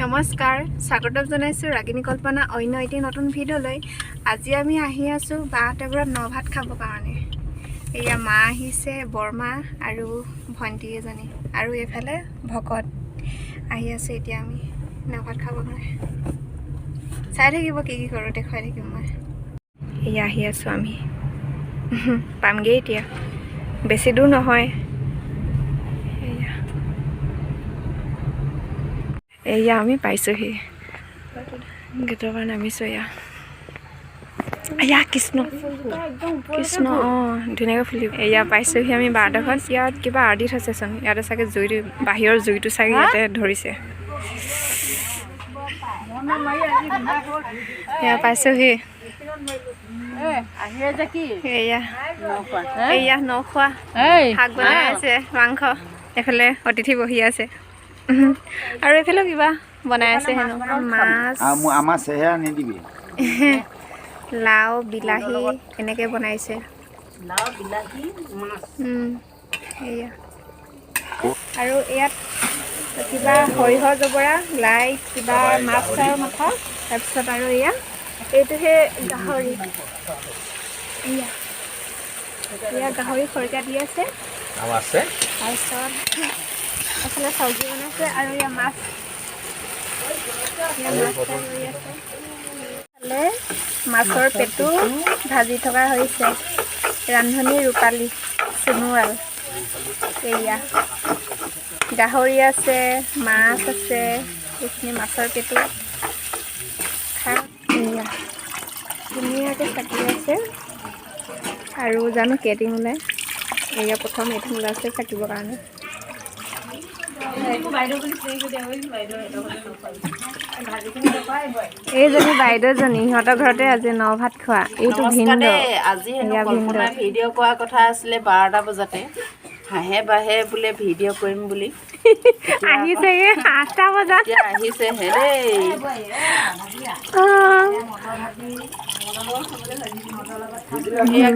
নমস্কাৰ স্বাগতম জনাইছোঁ ৰাগিনী কল্পনা অন্য এটি নতুন ভিডিঅ'লৈ। আজি আমি আহি আছোঁ বাহঁতৰ ঘৰত ন ভাত খাবৰ কাৰণে। এয়া মা আহিছে, বৰমা আৰু ভণ্টি এজনী আৰু এইফালে ভকত আহি আছে। এতিয়া আমি ন ভাত খাবৰ কাৰণে চাই থাকিব, কি কি কৰোঁ দেখুৱাই থাকিম মই। এয়া আহি আছোঁ আমি, পামগৈ এতিয়া, বেছি দূৰ নহয়। এয়া আমি পাইছোঁহি, গেটৰ পৰা নামিছোঁ। এয়া কৃষ্ণ কৃষ্ণ, অঁ ধুনীয়াকৈ ফুলি। এয়া পাইছোঁহি আমি বাৰডোখৰত। ইয়াত কিবা আৰ্ডিত হৈছেচোন, ইয়াতে চাগে জুইটো, বাহিৰৰ জুইটো চাগে ইয়াতে ধৰিছে। এয়া পাইছোঁহি, এয়া এয়া নখোৱা শাক বনাই আছে, মাংস। এফালে অতিথি বহি আছে আৰু এইফালেও কিবা বনাই আছে হেনো, মাছ, আমাৰ চেহেৰা নিদিবি। লাও বিলাহী এনেকৈ বনাইছে। এয়া আৰু ইয়াত কিবা সৰিয়হ জবৰা, লাই, কিবা মাছ আৰু মাথা, তাৰপিছত আৰু এয়া এইটোহে গাহৰি। এয়া গাহৰি খৰিকা দি আছে, তাৰপিছত এফালে চব্জি বনাইছে আৰু এয়া মাছ ফ্ৰাই কৰি আছে। এফালে মাছৰ পেটু ভাজি থকা হৈছে, ৰান্ধনী ৰূপালী সোণোৱাল। এয়া গাহৰি আছে, মাছ আছে, এইখিনি মাছৰ পেটু এয়া ধুনীয়াকৈ চাকি আছে। আৰু জানো কেইটিং ওলায়। এয়া প্ৰথম এটিং ওলাইছে চাকিবৰ কাৰণে। এইজনী বাইদেউজনী সিহঁতৰ ঘৰতে আজি ন ভাত খোৱা। এইটো ভিনদেউ। আজি ভিডিঅ' কৰাৰ কথা আছিলে 12টা বজাতে, হাঁহে বাঢ়ে বোলে ভিডিঅ' কৰিম বুলি আহিছেগে 8টা বজাত। আহিছেহে দেই।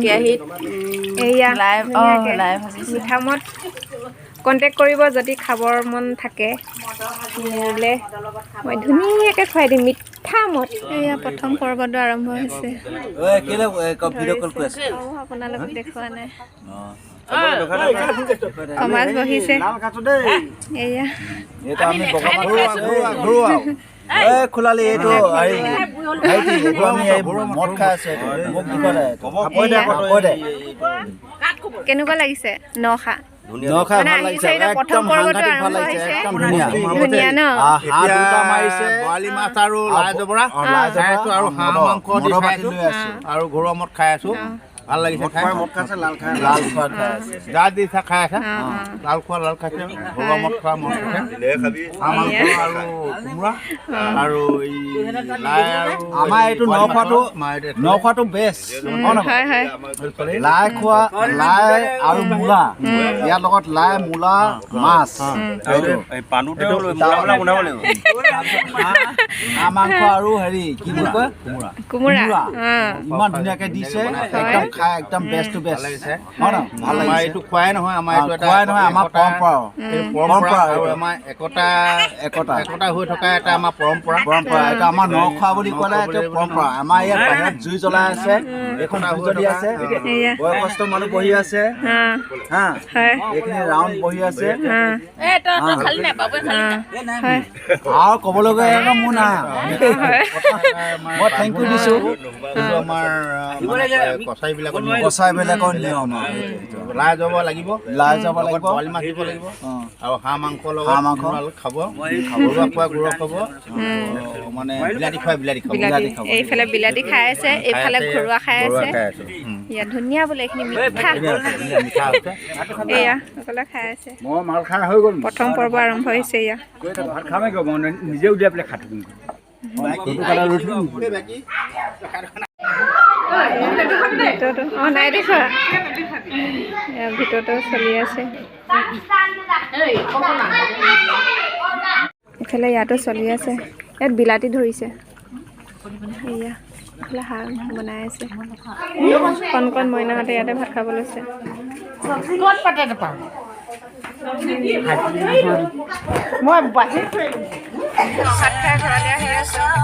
কেৰাহীত এয়া লাই ভাজিছে। মিঠামত কণ্টেক্ট কৰিব যদি খাবৰ মন থাকে, মোলৈ মই ধুনীয়াকৈ খুৱাই দিম মিঠামত। এয়া প্ৰথম পৰ্বটো আৰম্ভ হৈছে। আপোনালোকক দেখুওৱা নাই, সমাজ বহিছে। এয়া খোলালি এইটো মদ খাই আছে। কেনেকুৱা লাগিছে নখা? ভাল লাগিছে, প্ৰথম পৰ্বটো আৰম্ভ হৈছে। ধুনীয়া ন? বৰালি মাছ আৰু লাই জবৰা খাই আছো, আৰু হাঁহ মাংস দি খাই আছো, আৰু ঘৰুৱা মদ খাই আছো। ভাল লাগিছে খাই। মদ খাইছে, লাল খাই আছে, যা দি খাই আছে, লাল খোৱা লাল খাইছে, ঘৰুৱা মদ খোৱা মদ খাইছে, হাঁহ মাংস আৰু কোমোৰা আৰু এই লাই। আৰু আমাৰ এইটো নখোৱাটো বেষ্ট। লাই খোৱা, লাই আৰু মূলা, ইয়াৰ লগত লাই মূলা মাছ, হাঁহ মাংস আৰু হেৰি কি বুলি কয়, কোমোৰা। ইমান ধুনীয়াকে দিছে, একদম খাই একদম বেষ্ট টু বেষ্ট। ভাল লাগিছে। এইটো খোৱাই নহয়, আমাৰ এইটো খোৱাই নহয়, আমাৰ পৰম্পৰা আৰু আমাৰ একতা হৈ থকা এটা আমাৰ পৰম্পৰা। এটা আমাৰ নখোৱা বুলি ক'লে এইটো পৰম্পৰা। আমাৰ ইয়াত বাহিৰত জুই জ্বলাই আছে, এইখন জুই জ্বলি আছে, বয়সস্থ মানুহ বহি আছে, হা এইখিনি ৰাউণ্ড বহি আছে। আৰু ক'বলগীয়া একদম মোৰ নাই, মই থেংক ইউ দিছো। আমাৰ কছাৰীবিলাকৰ নিয়ম। লাই যাব লাগিব, বৰালি মাছ দিব লাগিব, আৰু হাঁহ মাংস লগত খাব, ঘৰুৱা খোৱা ঘৰুৱা খাব, মানে বিলাতী খুৱাই বিলাতী খাব। এইফালে বিলাতী খাই আছে, এইফালে ঘৰুৱা খাই আছে। ইয়াত ধুনীয়া বোলে, এইখিনি মিঠা। এয়া সকলোৱে খাই আছে। মই মাল খাই হৈ গ'ল। প্ৰথম পৰ্ব আৰম্ভ হৈছে। এয়া ভাত খামেই গ'ল, মই নিজে উলিয়াই পেলাই খাই থাকিম। নাই দেখা, ভিতৰতো চলি আছে। ইফালে ইয়াতো চলি আছে। ইয়াত বিলাতী ধৰিছে। এয়া এইফালে হাঁহ বনাই আছে। কণ কণ মইনাহঁতে ইয়াতে ভাত খাব লৈছে। ভাত খাই আছোঁ